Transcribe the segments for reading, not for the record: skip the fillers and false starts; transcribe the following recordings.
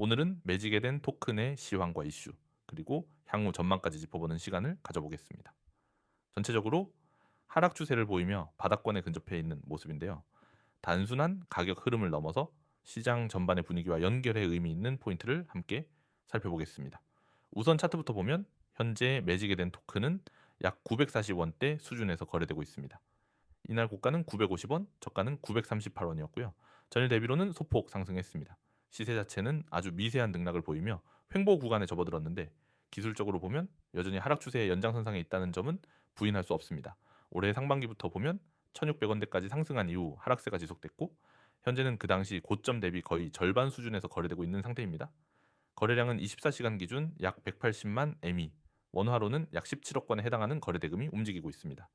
오늘은 매지게 된 토큰의 시황과 이슈, 그리고 향후 전망까지 짚어보는 시간을 가져보겠습니다. 전체적으로 하락 추세를 보이며 바닥권에 근접해 있는 모습인데요. 단순한 가격 흐름을 넘어서 시장 전반의 분위기와 연결해 의미 있는 포인트를 함께 살펴보겠습니다. 우선 차트부터 보면 현재 매지게 된 토큰은 약 940원대 수준에서 거래되고 있습니다. 이날 고가는 950원, 저가는 938원이었고요. 전일 대비로는 소폭 상승했습니다. 시세 자체는 아주 미세한 등락을 보이며 횡보 구간에 접어들었는데 기술적으로 보면 여전히 하락 추세의 연장선상에 있다는 점은 부인할 수 없습니다. 올해 상반기부터 보면 1600원대까지 상승한 이후 하락세가 지속됐고 현재는 그 당시 고점 대비 거의 절반 수준에서 거래되고 있는 상태입니다. 거래량은 24시간 기준 약 180만 매미, 원화로는 약 17억 건에 해당하는 거래 대금이 움직이고 있습니다.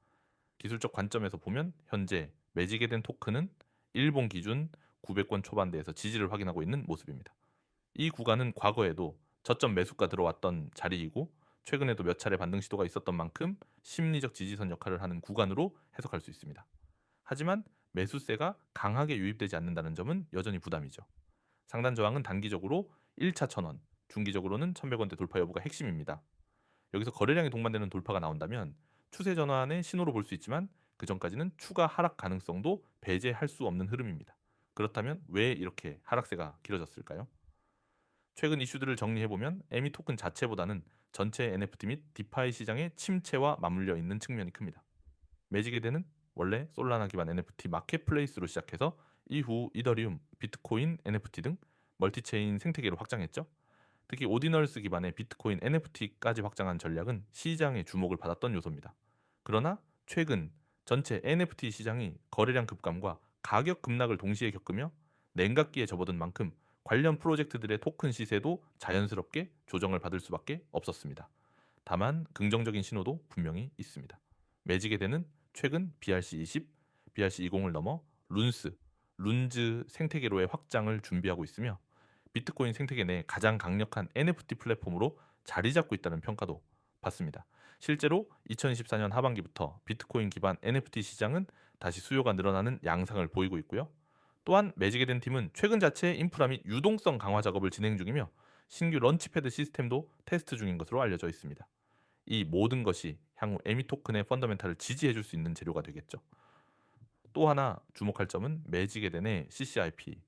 기술적 관점에서 보면 현재 매지게 된 토큰은 일본 기준 900권 초반대에서 지지를 확인하고 있는 모습입니다. 이 구간은 과거에도 저점 매수가 들어왔던 자리이고 최근에도 몇 차례 반등 시도가 있었던 만큼 심리적 지지선 역할을 하는 구간으로 해석할 수 있습니다. 하지만 매수세가 강하게 유입되지 않는다는 점은 여전히 부담이죠. 상단 저항은 단기적으로 1차 1000원, 중기적으로는 1100원대 돌파 여부가 핵심입니다. 여기서 거래량이 동반되는 돌파가 나온다면 추세 전환의 신호로 볼 수 있지만 그 전까지는 추가 하락 가능성도 배제할 수 없는 흐름입니다. 그렇다면 왜 이렇게 하락세가 길어졌을까요? 최근 이슈들을 정리해보면 애미 토큰 자체보다는 전체 NFT 및 디파이 시장의 침체와 맞물려 있는 측면이 큽니다. 매지게되는 원래 솔라나 기반 NFT 마켓플레이스로 시작해서 이후 이더리움, 비트코인, NFT 등 멀티체인 생태계로 확장했죠. 특히 오디널스 기반의 비트코인 NFT까지 확장한 전략은 시장의 주목을 받았던 요소입니다. 그러나 최근 전체 NFT 시장이 거래량 급감과 가격 급락을 동시에 겪으며 냉각기에 접어든 만큼 관련 프로젝트들의 토큰 시세도 자연스럽게 조정을 받을 수밖에 없었습니다. 다만 긍정적인 신호도 분명히 있습니다. 매지게 되는 최근 BRC20, BRC20을 넘어 룬즈 생태계로의 확장을 준비하고 있으며 비트코인 생태계 내 가장 강력한 NFT 플랫폼으로 자리 잡고 있다는 평가도 받습니다. 실제로 2024년 하반기부터 비트코인 기반 NFT 시장은 다시 수요가 늘어나는 양상을 보이고 있고요. 또한 매지게 된 팀은 최근 자체 인프라 및 유동성 강화 작업을 진행 중이며 신규 런치패드 시스템도 테스트 중인 것으로 알려져 있습니다. 이 모든 것이 향후 에미 토큰의 펀더멘탈을 지지해 줄 수 있는 재료가 되겠죠. 또 하나 주목할 점은 매지게 된의 CCIP,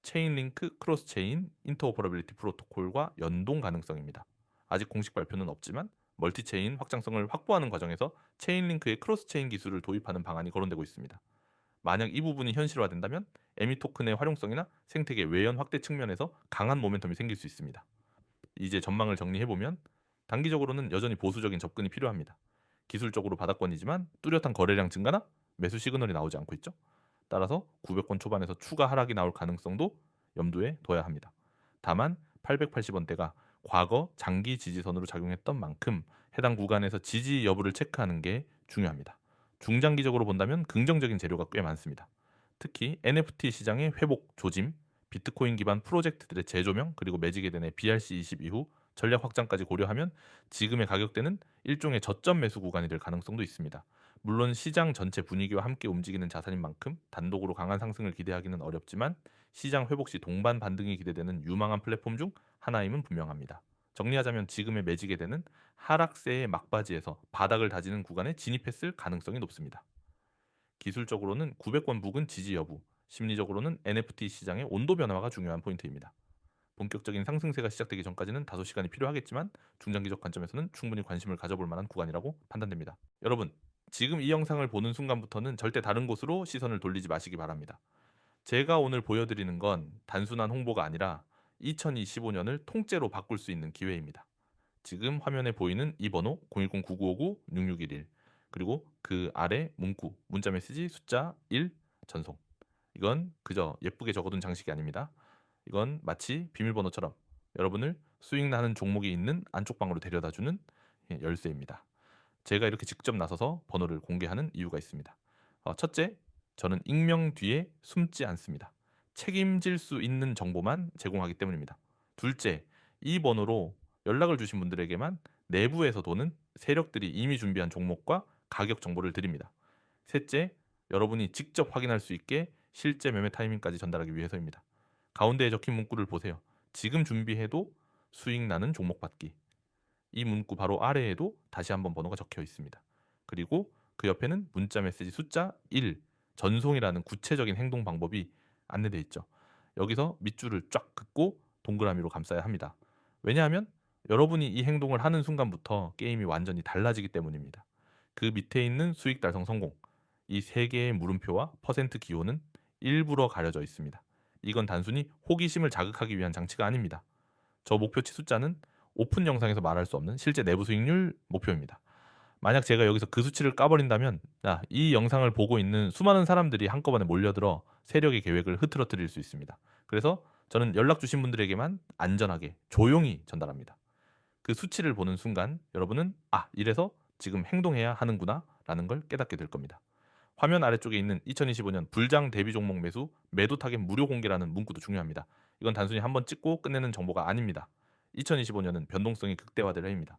체인링크 크로스 체인 인터오퍼러빌리티 프로토콜과 연동 가능성입니다. 아직 공식 발표는 없지만 멀티체인 확장성을 확보하는 과정에서 체인링크의 크로스 체인 기술을 도입하는 방안이 거론되고 있습니다. 만약 이 부분이 현실화된다면 에미 토큰의 활용성이나 생태계 외연 확대 측면에서 강한 모멘텀이 생길 수 있습니다. 이제 전망을 정리해보면 단기적으로는 여전히 보수적인 접근이 필요합니다. 기술적으로 바닥권이지만 뚜렷한 거래량 증가나 매수 시그널이 나오지 않고 있죠. 따라서 900권 초반에서 추가 하락이 나올 가능성도 염두에 둬야 합니다. 다만 880원대가 과거 장기 지지선으로 작용했던 만큼 해당 구간에서 지지 여부를 체크하는 게 중요합니다. 중장기적으로 본다면 긍정적인 재료가 꽤 많습니다. 특히 NFT 시장의 회복 조짐, 비트코인 기반 프로젝트들의 재조명, 그리고 매직에 대해 BRC20 이후 전략 확장까지 고려하면 지금의 가격대는 일종의 저점 매수 구간이 될 가능성도 있습니다. 물론 시장 전체 분위기와 함께 움직이는 자산인 만큼 단독으로 강한 상승을 기대하기는 어렵지만 시장 회복 시 동반 반등이 기대되는 유망한 플랫폼 중 하나임은 분명합니다. 정리하자면 지금의 매직에 되는 하락세의 막바지에서 바닥을 다지는 구간에 진입했을 가능성이 높습니다. 기술적으로는 900권 부근 지지 여부, 심리적으로는 NFT 시장의 온도 변화가 중요한 포인트입니다. 본격적인 상승세가 시작되기 전까지는 다소 시간이 필요하겠지만 중장기적 관점에서는 충분히 관심을 가져볼 만한 구간이라고 판단됩니다. 여러분, 지금 이 영상을 보는 순간부터는 절대 다른 곳으로 시선을 돌리지 마시기 바랍니다. 제가 오늘 보여드리는 건 단순한 홍보가 아니라 2025년을 통째로 바꿀 수 있는 기회입니다. 지금 화면에 보이는 이 번호 010-9959-6611 그리고 그 아래 문구, 문자 메시지 숫자 1 전송. 이건 그저 예쁘게 적어둔 장식이 아닙니다. 이건 마치 비밀번호처럼 여러분을 수익 나는 종목이 있는 안쪽 방으로 데려다주는 열쇠입니다. 제가 이렇게 직접 나서서 번호를 공개하는 이유가 있습니다. 첫째, 저는 익명 뒤에 숨지 않습니다. 책임질 수 있는 정보만 제공하기 때문입니다. 둘째, 이 번호로 연락을 주신 분들에게만 내부에서 도는 세력들이 이미 준비한 종목과 가격 정보를 드립니다. 셋째, 여러분이 직접 확인할 수 있게 실제 매매 타이밍까지 전달하기 위해서입니다. 가운데에 적힌 문구를 보세요. 지금 준비해도 수익 나는 종목 받기. 이 문구 바로 아래에도 다시 한번 번호가 적혀 있습니다. 그리고 그 옆에는 문자 메시지 숫자 1, 전송이라는 구체적인 행동 방법이 안내되어 있죠. 여기서 밑줄을 쫙 긋고 동그라미로 감싸야 합니다. 왜냐하면 여러분이 이 행동을 하는 순간부터 게임이 완전히 달라지기 때문입니다. 그 밑에 있는 수익 달성 성공, 이 세 개의 물음표와 퍼센트 기호는 일부러 가려져 있습니다. 이건 단순히 호기심을 자극하기 위한 장치가 아닙니다. 저 목표치 숫자는 오픈 영상에서 말할 수 없는 실제 내부 수익률 목표입니다. 만약 제가 여기서 그 수치를 까버린다면 이 영상을 보고 있는 수많은 사람들이 한꺼번에 몰려들어 세력의 계획을 흐트러뜨릴 수 있습니다. 그래서 저는 연락 주신 분들에게만 안전하게 조용히 전달합니다. 그 수치를 보는 순간 여러분은 이래서 지금 행동해야 하는구나 라는 걸 깨닫게 될 겁니다. 화면 아래쪽에 있는 2025년 불장 대비 종목 매수 매도 타겟 무료 공개라는 문구도 중요합니다. 이건 단순히 한번 찍고 끝내는 정보가 아닙니다. 2025년은 변동성이 극대화될 해입니다.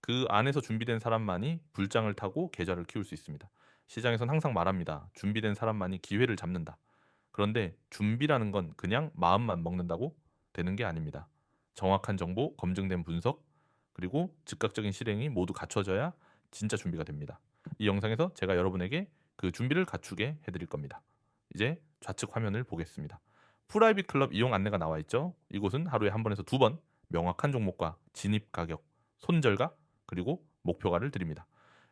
그 안에서 준비된 사람만이 불장을 타고 계좌를 키울 수 있습니다. 시장에선 항상 말합니다. 준비된 사람만이 기회를 잡는다. 그런데 준비라는 건 그냥 마음만 먹는다고 되는 게 아닙니다. 정확한 정보, 검증된 분석, 그리고 즉각적인 실행이 모두 갖춰져야 진짜 준비가 됩니다. 이 영상에서 제가 여러분에게 그 준비를 갖추게 해드릴 겁니다. 이제 좌측 화면을 보겠습니다. 프라이빗 클럽 이용 안내가 나와 있죠. 이곳은 하루에 한 번에서 두 번 명확한 종목과 진입 가격, 손절가, 그리고 목표가를 드립니다.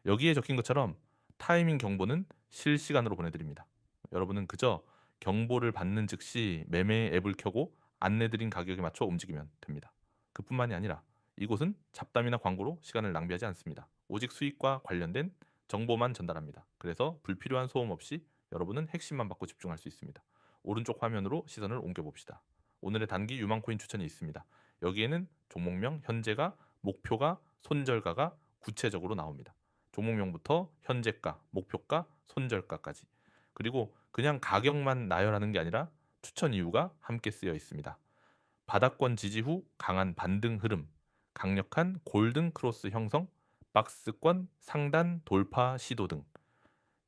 여기에 적힌 것처럼 타이밍 경보는 실시간으로 보내드립니다. 여러분은 그저 경보를 받는 즉시 매매 앱을 켜고 안내드린 가격에 맞춰 움직이면 됩니다. 그뿐만이 아니라 이곳은 잡담이나 광고로 시간을 낭비하지 않습니다. 오직 수익과 관련된 정보만 전달합니다. 그래서 불필요한 소음 없이 여러분은 핵심만 받고 집중할 수 있습니다. 오른쪽 화면으로 시선을 옮겨봅시다. 오늘의 단기 유망코인 추천이 있습니다. 여기에는 종목명, 현재가, 목표가, 손절가가 구체적으로 나옵니다. 종목명부터 현재가, 목표가, 손절가까지. 그리고 그냥 가격만 나열하는 게 아니라 추천 이유가 함께 쓰여 있습니다. 바닥권 지지 후 강한 반등 흐름, 강력한 골든 크로스 형성, 박스권 상단 돌파 시도 등.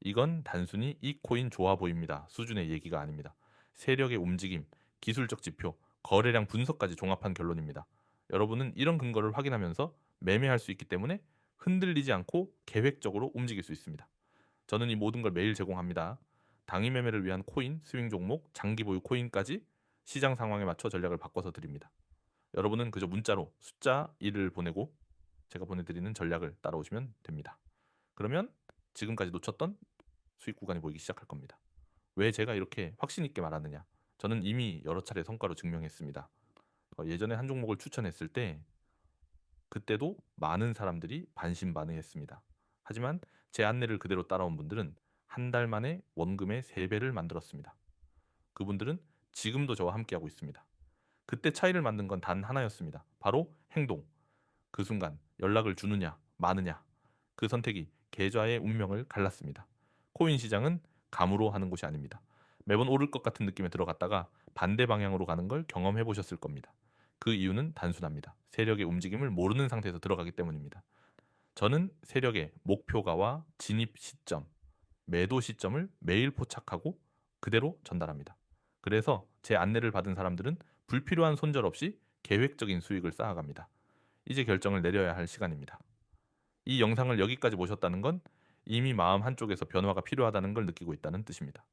이건 단순히 이 코인 좋아 보입니다 수준의 얘기가 아닙니다. 세력의 움직임, 기술적 지표, 거래량 분석까지 종합한 결론입니다. 여러분은 이런 근거를 확인하면서 매매할 수 있기 때문에 흔들리지 않고 계획적으로 움직일 수 있습니다. 저는 이 모든 걸 매일 제공합니다. 당일 매매를 위한 코인, 스윙 종목, 장기 보유 코인까지 시장 상황에 맞춰 전략을 바꿔서 드립니다. 여러분은 그저 문자로 숫자 1을 보내고 제가 보내드리는 전략을 따라오시면 됩니다. 그러면 지금까지 놓쳤던 수익 구간이 보이기 시작할 겁니다. 왜 제가 이렇게 확신 있게 말하느냐? 저는 이미 여러 차례 성과로 증명했습니다. 예전에 한 종목을 추천했을 때 그때도 많은 사람들이 반신반의했습니다. 하지만 제 안내를 그대로 따라온 분들은 한 달 만에 원금의 3배를 만들었습니다. 그분들은 지금도 저와 함께하고 있습니다. 그때 차이를 만든 건 단 하나였습니다. 바로 행동. 그 순간 연락을 주느냐 마느냐 그 선택이 계좌의 운명을 갈랐습니다. 코인 시장은 감으로 하는 곳이 아닙니다. 매번 오를 것 같은 느낌에 들어갔다가 반대 방향으로 가는 걸 경험해 보셨을 겁니다. 그 이유는 단순합니다. 세력의 움직임을 모르는 상태에서 들어가기 때문입니다. 저는 세력의 목표가와 진입 시점, 매도 시점을 매일 포착하고 그대로 전달합니다. 그래서 제 안내를 받은 사람들은 불필요한 손절 없이 계획적인 수익을 쌓아갑니다. 이제 결정을 내려야 할 시간입니다. 이 영상을 여기까지 보셨다는 건 이미 마음 한쪽에서 변화가 필요하다는 걸 느끼고 있다는 뜻입니다.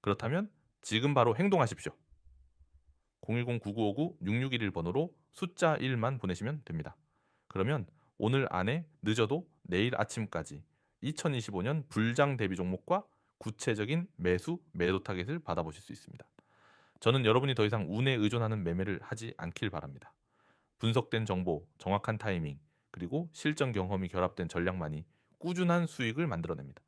그렇다면 지금 바로 행동하십시오. 010-9959-6611 번호로 숫자 1만 보내시면 됩니다. 그러면 오늘 안에 늦어도 내일 아침까지 2025년 불장 대비 종목과 구체적인 매수, 매도 타겟을 받아보실 수 있습니다. 저는 여러분이 더 이상 운에 의존하는 매매를 하지 않길 바랍니다. 분석된 정보, 정확한 타이밍, 그리고 실전 경험이 결합된 전략만이 꾸준한 수익을 만들어냅니다.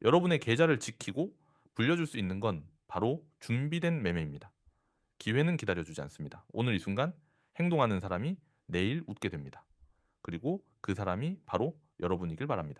여러분의 계좌를 지키고 불려줄 수 있는 건 바로 준비된 매매입니다. 기회는 기다려주지 않습니다. 오늘 이 순간 행동하는 사람이 내일 웃게 됩니다. 그리고 그 사람이 바로 여러분이길 바랍니다.